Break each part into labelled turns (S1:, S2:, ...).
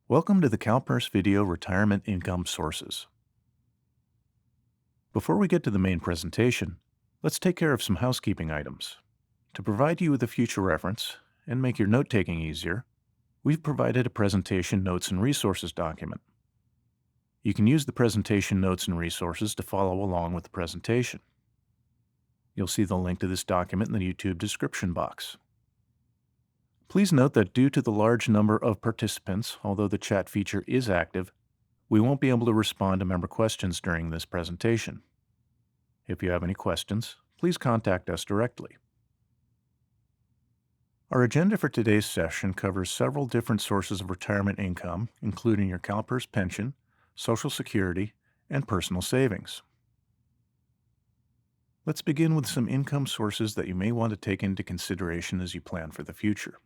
S1: Welcome to the CalPERS Video Retirement Income Sources. Before we get to the main presentation, let's take care of some housekeeping items. To provide you with a future reference and make your note-taking easier, we've provided a presentation notes and resources document. You can use the presentation notes and resources to follow along with the presentation. You'll see the link to this document in the YouTube description box. Please note that due to the large number of participants, although the chat feature is active, we won't be able to respond to member questions during this presentation. If you have any questions, please contact us directly. Our agenda for today's session covers several different sources of retirement income, including your CalPERS pension, Social Security, and personal savings. Let's begin with some income sources that you may want to take into consideration as you plan for the future.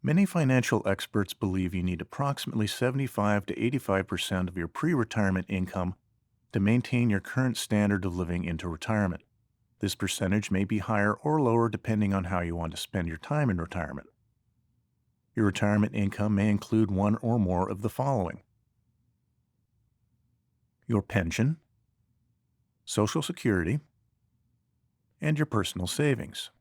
S1: Many financial experts believe you need approximately 75 to 85% of your pre-retirement income to maintain your current standard of living into retirement. This percentage may be higher or lower depending on how you want to spend your time in retirement. Your retirement income may include one or more of the following: your pension, Social Security, and your personal savings.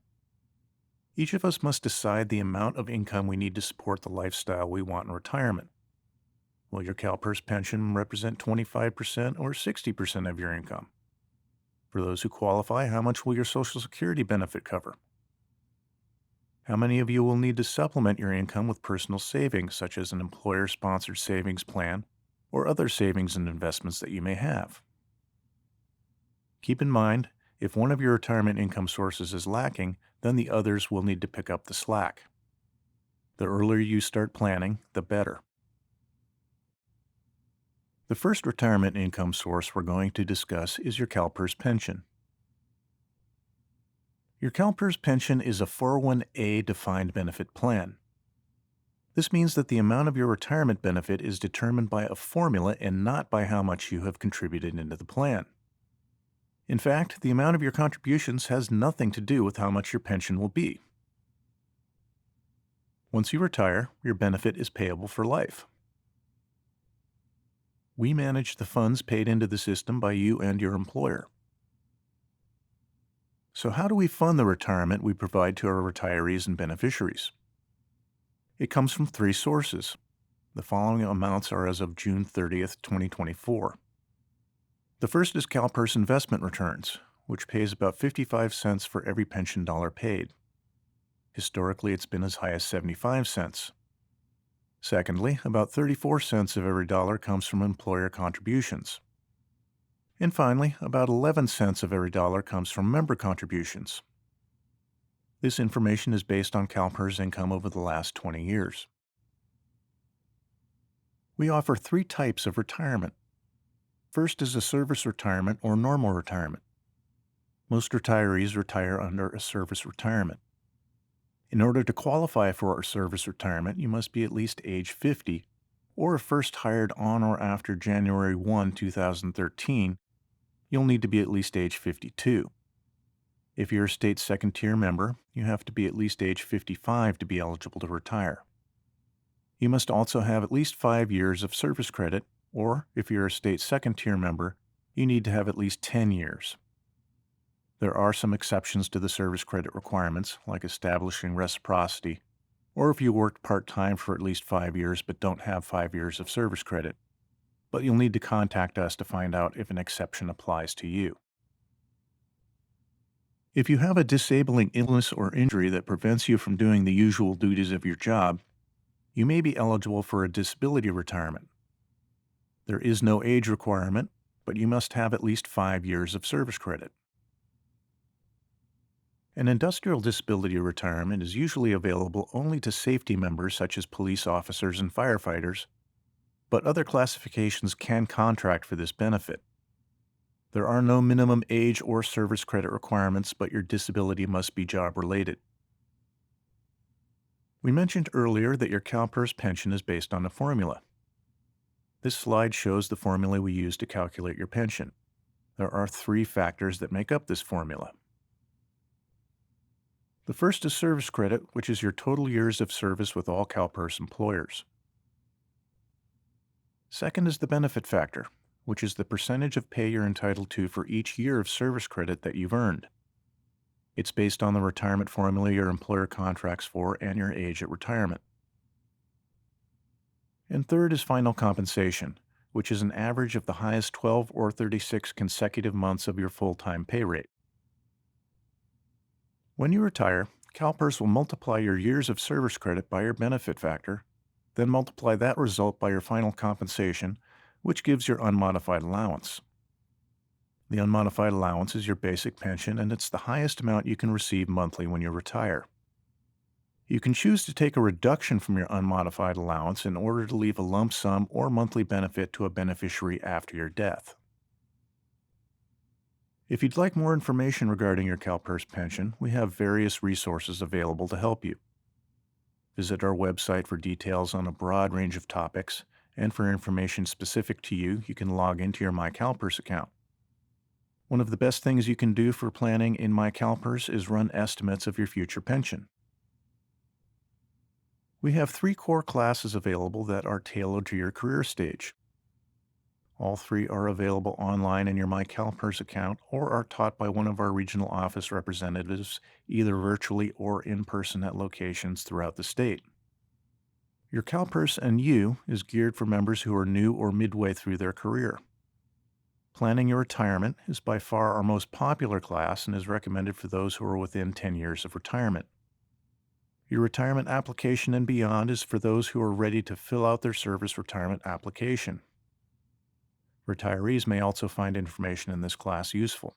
S1: Each of us must decide the amount of income we need to support the lifestyle we want in retirement. Will your CalPERS pension represent 25% or 60% of your income? For those who qualify, how much will your Social Security benefit cover? How many of you will need to supplement your income with personal savings, such as an employer-sponsored savings plan or other savings and investments that you may have? Keep in mind, if one of your retirement income sources is lacking, then the others will need to pick up the slack. The earlier you start planning, the better. The first retirement income source we're going to discuss is your CalPERS pension. Your CalPERS pension is a 401(a) defined benefit plan. This means that the amount of your retirement benefit is determined by a formula and not by how much you have contributed into the plan. In fact, the amount of your contributions has nothing to do with how much your pension will be. Once you retire, your benefit is payable for life. We manage the funds paid into the system by you and your employer. So how do we fund the retirement we provide to our retirees and beneficiaries? It comes from three sources. The following amounts are as of June 30th, 2024. The first is CalPERS investment returns, which pays about 55 cents for every pension dollar paid. Historically, it's been as high as 75 cents. Secondly, about 34 cents of every dollar comes from employer contributions. And finally, about 11 cents of every dollar comes from member contributions. This information is based on CalPERS income over the last 20 years. We offer three types of retirement. First is a service retirement or normal retirement. Most retirees retire under a service retirement. In order to qualify for a service retirement, you must be at least age 50 or if first hired on or after January 1, 2013, you'll need to be at least age 52. If you're a state second-tier member, you have to be at least age 55 to be eligible to retire. You must also have at least 5 years of service credit, or if you're a state second-tier member, you need to have at least 10 years. There are some exceptions to the service credit requirements, like establishing reciprocity, or if you worked part-time for at least 5 years but don't have 5 years of service credit. But you'll need to contact us to find out if an exception applies to you. If you have a disabling illness or injury that prevents you from doing the usual duties of your job, you may be eligible for a disability retirement. There is no age requirement, but you must have at least 5 years of service credit. An industrial disability retirement is usually available only to safety members such as police officers and firefighters, but other classifications can contract for this benefit. There are no minimum age or service credit requirements, but your disability must be job-related. We mentioned earlier that your CalPERS pension is based on a formula. This slide shows the formula we use to calculate your pension. There are three factors that make up this formula. The first is service credit, which is your total years of service with all CalPERS employers. Second is the benefit factor, which is the percentage of pay you're entitled to for each year of service credit that you've earned. It's based on the retirement formula your employer contracts for and your age at retirement. And third is final compensation, which is an average of the highest 12 or 36 consecutive months of your full-time pay rate. When you retire, CalPERS will multiply your years of service credit by your benefit factor, then multiply that result by your final compensation, which gives your unmodified allowance. The unmodified allowance is your basic pension, and it's the highest amount you can receive monthly when you retire. You can choose to take a reduction from your unmodified allowance in order to leave a lump sum or monthly benefit to a beneficiary after your death. If you'd like more information regarding your CalPERS pension, we have various resources available to help you. Visit our website for details on a broad range of topics, and for information specific to you, you can log into your MyCalPERS account. One of the best things you can do for planning in MyCalPERS is run estimates of your future pension. We have 3 core classes available that are tailored to your career stage. All 3 are available online in your MyCalPERS account or are taught by one of our regional office representatives, either virtually or in person at locations throughout the state. Your CalPERS and You is geared for members who are new or midway through their career. Planning Your Retirement is by far our most popular class and is recommended for those who are within 10 years of retirement. Your Retirement Application and Beyond is for those who are ready to fill out their service retirement application. Retirees may also find information in this class useful.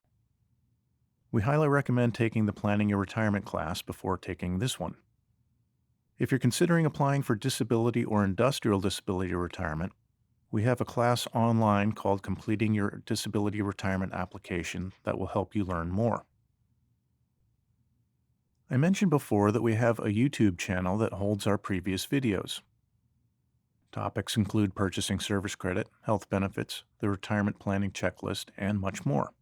S1: We highly recommend taking the Planning Your Retirement class before taking this one. If you're considering applying for disability or industrial disability retirement, we have a class online called Completing Your Disability Retirement Application that will help you learn more. I mentioned before that we have a YouTube channel that holds our previous videos. Topics include purchasing service credit, health benefits, the retirement planning checklist, and much more.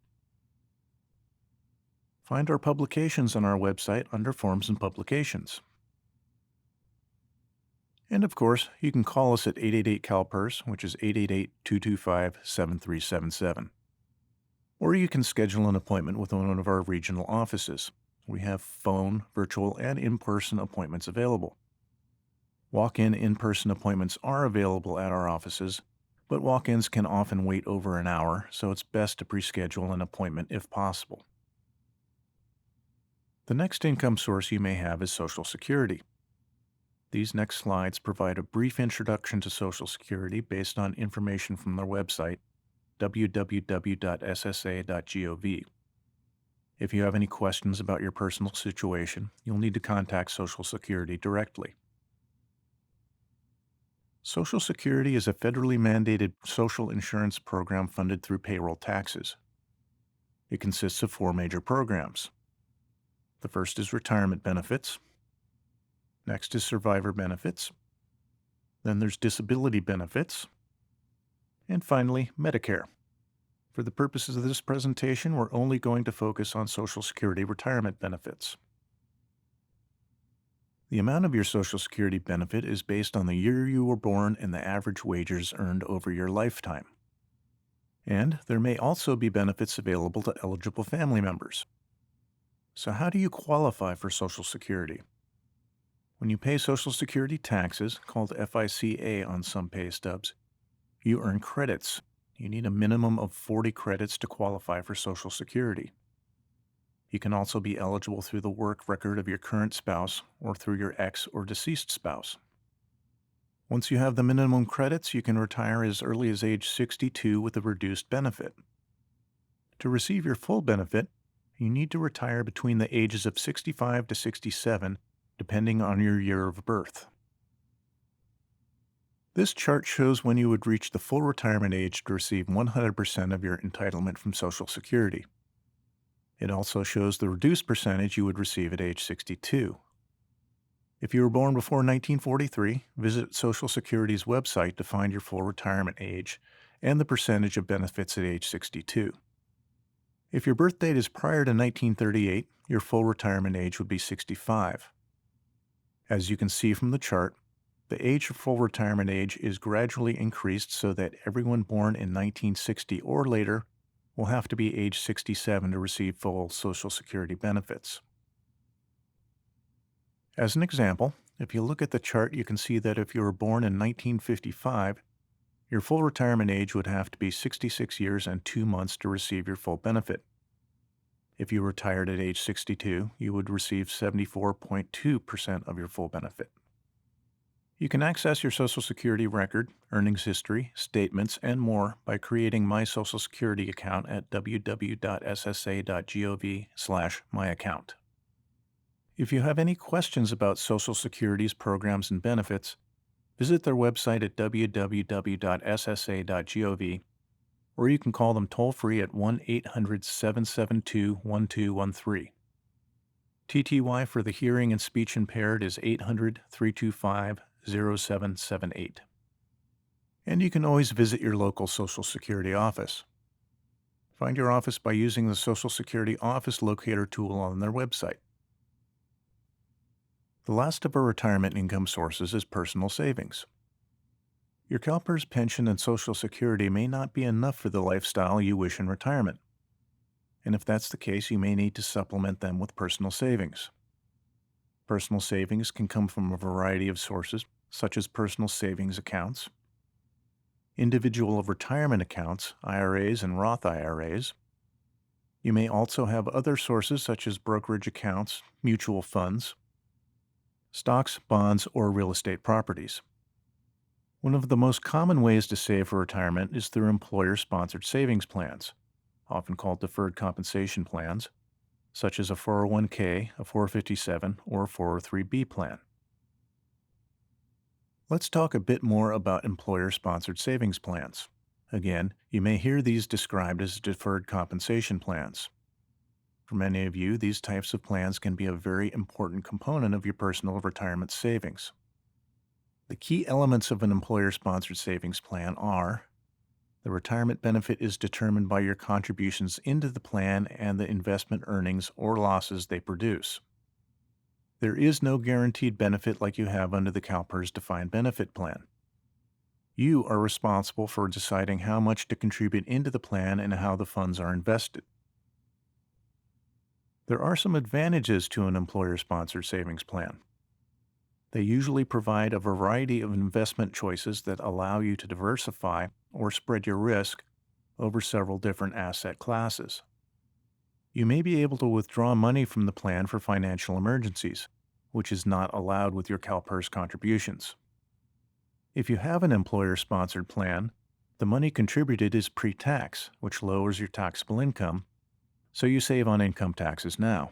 S1: Find our publications on our website under Forms and Publications. And of course, you can call us at 888-CalPERS, which is 888-225-7377. Or you can schedule an appointment with one of our regional offices. We have phone, virtual, and in-person appointments available. Walk-in in-person appointments are available at our offices, but walk-ins can often wait over an hour, so it's best to pre-schedule an appointment if possible. The next income source you may have is Social Security. These next slides provide a brief introduction to Social Security based on information from their website, www.ssa.gov. If you have any questions about your personal situation, you'll need to contact Social Security directly. Social Security is a federally mandated social insurance program funded through payroll taxes. It consists of 4 major programs. The first is retirement benefits. Next is survivor benefits. Then there's disability benefits. And finally, Medicare. For the purposes of this presentation, we're only going to focus on Social Security retirement benefits. The amount of your Social Security benefit is based on the year you were born and the average wages earned over your lifetime. And there may also be benefits available to eligible family members. So how do you qualify for Social Security? When you pay Social Security taxes, called FICA on some pay stubs, you earn credits. You need a minimum of 40 credits to qualify for Social Security. You can also be eligible through the work record of your current spouse or through your ex or deceased spouse. Once you have the minimum credits, you can retire as early as age 62 with a reduced benefit. To receive your full benefit, you need to retire between the ages of 65 to 67, depending on your year of birth. This chart shows when you would reach the full retirement age to receive 100% of your entitlement from Social Security. It also shows the reduced percentage you would receive at age 62. If you were born before 1943, visit Social Security's website to find your full retirement age and the percentage of benefits at age 62. If your birth date is prior to 1938, your full retirement age would be 65. As you can see from the chart, the age of full retirement age is gradually increased so that everyone born in 1960 or later will have to be age 67 to receive full Social Security benefits. As an example, if you look at the chart, you can see that if you were born in 1955, your full retirement age would have to be 66 years and 2 months to receive your full benefit. If you retired at age 62, you would receive 74.2% of your full benefit. You can access your Social Security record, earnings history, statements, and more by creating My Social Security account at www.ssa.gov/myaccount. If you have any questions about Social Security's programs and benefits, visit their website at www.ssa.gov, or you can call them toll-free at 1-800-772-1213. TTY for the hearing and speech impaired is 800-325-0778. And you can always visit your local Social Security office. Find your office by using the Social Security Office Locator tool on their website. The last of our retirement income sources is personal savings. Your CalPERS pension and Social Security may not be enough for the lifestyle you wish in retirement. And if that's the case, you may need to supplement them with personal savings. Personal savings can come from a variety of sources, such as personal savings accounts, individual retirement accounts, IRAs and Roth IRAs. You may also have other sources such as brokerage accounts, mutual funds, stocks, bonds, or real estate properties. One of the most common ways to save for retirement is through employer-sponsored savings plans, often called deferred compensation plans, such as a 401k, a 457, or a 403b plan. Let's talk a bit more about employer-sponsored savings plans. Again, you may hear these described as deferred compensation plans. For many of you, these types of plans can be a very important component of your personal retirement savings. The key elements of an employer-sponsored savings plan are: the retirement benefit is determined by your contributions into the plan and the investment earnings or losses they produce. There is no guaranteed benefit like you have under the CalPERS defined benefit plan. You are responsible for deciding how much to contribute into the plan and how the funds are invested. There are some advantages to an employer-sponsored savings plan. They usually provide a variety of investment choices that allow you to diversify or spread your risk over several different asset classes. You may be able to withdraw money from the plan for financial emergencies, which is not allowed with your CalPERS contributions. If you have an employer-sponsored plan, the money contributed is pre-tax, which lowers your taxable income, so you save on income taxes now.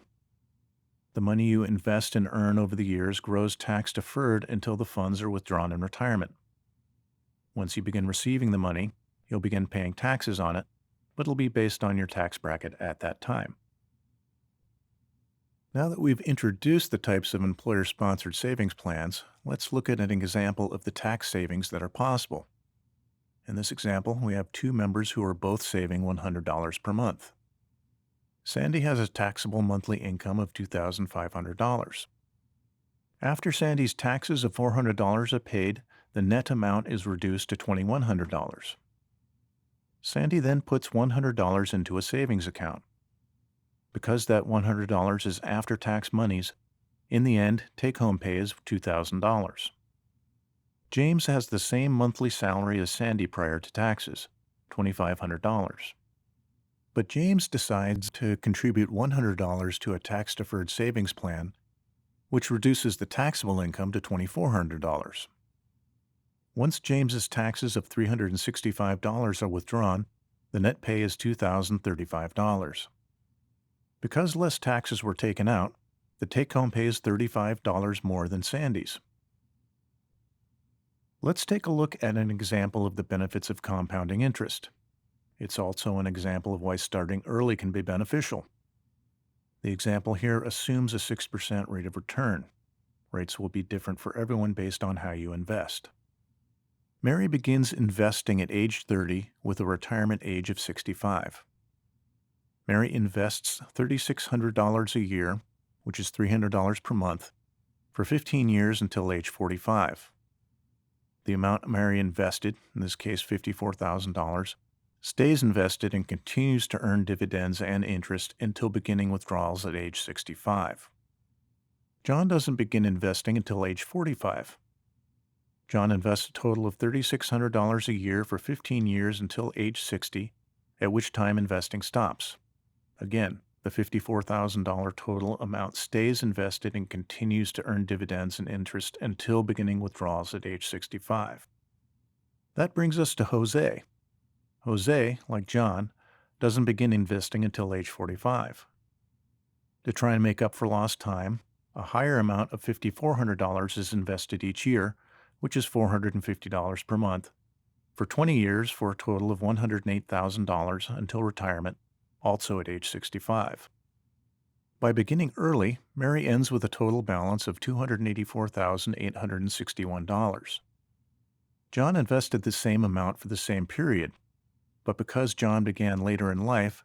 S1: The money you invest and earn over the years grows tax-deferred until the funds are withdrawn in retirement. Once you begin receiving the money, you'll begin paying taxes on it, but it'll be based on your tax bracket at that time. Now that we've introduced the types of employer-sponsored savings plans, let's look at an example of the tax savings that are possible. In this example, we have two members who are both saving $100 per month. Sandy has a taxable monthly income of $2,500. After Sandy's taxes of $400 are paid, the net amount is reduced to $2,100. Sandy then puts $100 into a savings account. Because that $100 is after-tax monies, in the end, take-home pay is $2,000. James has the same monthly salary as Sandy prior to taxes, $2,500. But James decides to contribute $100 to a tax-deferred savings plan, which reduces the taxable income to $2,400. Once James's taxes of $365 are withdrawn, the net pay is $2,035. Because less taxes were taken out, the take-home pay is $35 more than Sandy's. Let's take a look at an example of the benefits of compounding interest. It's also an example of why starting early can be beneficial. The example here assumes a 6% rate of return. Rates will be different for everyone based on how you invest. Mary begins investing at age 30 with a retirement age of 65. Mary invests $3,600 a year, which is $300 per month, for 15 years until age 45. The amount Mary invested, in this case $54,000, stays invested and continues to earn dividends and interest until beginning withdrawals at age 65. John doesn't begin investing until age 45. John invests a total of $3,600 a year for 15 years until age 60, at which time investing stops. Again, the $54,000 total amount stays invested and continues to earn dividends and interest until beginning withdrawals at age 65. That brings us to Jose. Jose, like John, doesn't begin investing until age 45. To try and make up for lost time, a higher amount of $5,400 is invested each year, which is $450 per month, for 20 years for a total of $108,000 until retirement, also at age 65. By beginning early, Mary ends with a total balance of $284,861. John invested the same amount for the same period, but because John began later in life,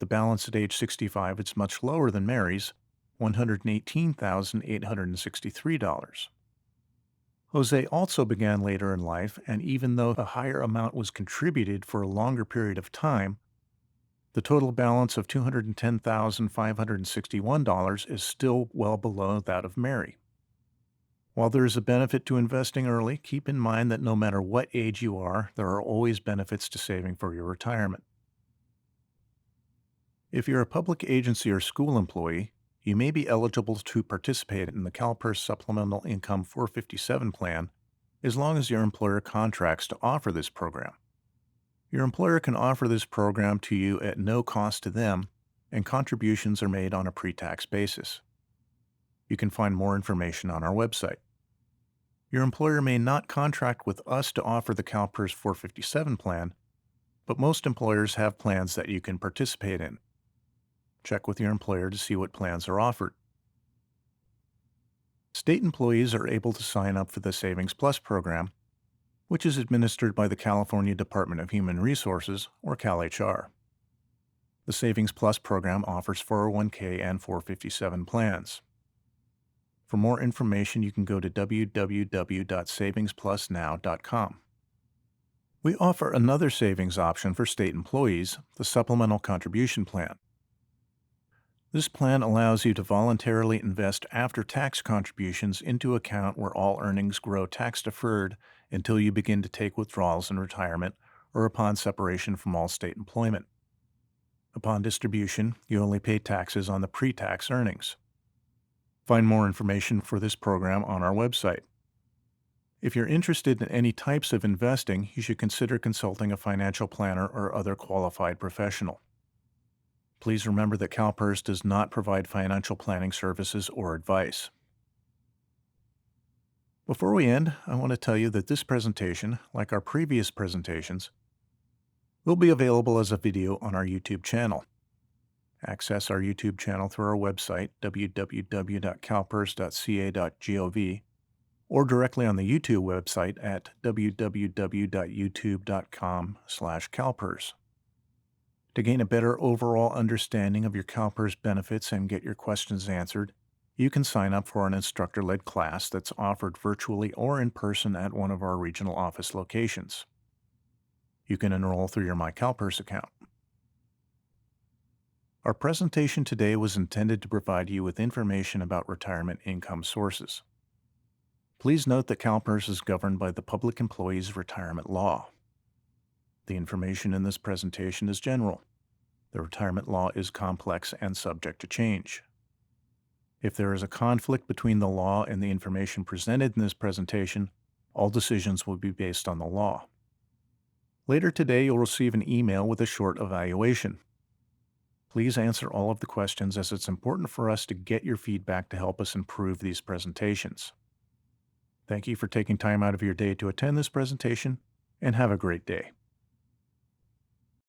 S1: the balance at age 65 is much lower than Mary's, $118,863. Jose also began later in life, and even though a higher amount was contributed for a longer period of time, the total balance of $210,561 is still well below that of Mary. While there is a benefit to investing early, keep in mind that no matter what age you are, there are always benefits to saving for your retirement. If you're a public agency or school employee, you may be eligible to participate in the CalPERS Supplemental Income 457 plan as long as your employer contracts to offer this program. Your employer can offer this program to you at no cost to them, and contributions are made on a pre-tax basis. You can find more information on our website. Your employer may not contract with us to offer the CalPERS 457 plan, but most employers have plans that you can participate in. Check with your employer to see what plans are offered. State employees are able to sign up for the Savings Plus program, which is administered by the California Department of Human Resources, or CalHR. The Savings Plus program offers 401k and 457 plans. For more information, you can go to www.savingsplusnow.com. We offer another savings option for state employees, the Supplemental Contribution Plan. This plan allows you to voluntarily invest after-tax contributions into an account where all earnings grow tax-deferred until you begin to take withdrawals in retirement or upon separation from all state employment. Upon distribution, you only pay taxes on the pre-tax earnings. Find more information for this program on our website. If you're interested in any types of investing, you should consider consulting a financial planner or other qualified professional. Please remember that CalPERS does not provide financial planning services or advice. Before we end, I want to tell you that this presentation, like our previous presentations, will be available as a video on our YouTube channel. Access our YouTube channel through our website, www.calpers.ca.gov, or directly on the YouTube website at www.youtube.com/calpers. To gain a better overall understanding of your CalPERS benefits and get your questions answered, you can sign up for an instructor-led class that's offered virtually or in person at one of our regional office locations. You can enroll through your MyCalPERS account. Our presentation today was intended to provide you with information about retirement income sources. Please note that CalPERS is governed by the Public Employees Retirement Law. The information in this presentation is general. The retirement law is complex and subject to change. If there is a conflict between the law and the information presented in this presentation, all decisions will be based on the law. Later today, you'll receive an email with a short evaluation. Please answer all of the questions, as it's important for us to get your feedback to help us improve these presentations. Thank you for taking time out of your day to attend this presentation, and have a great day.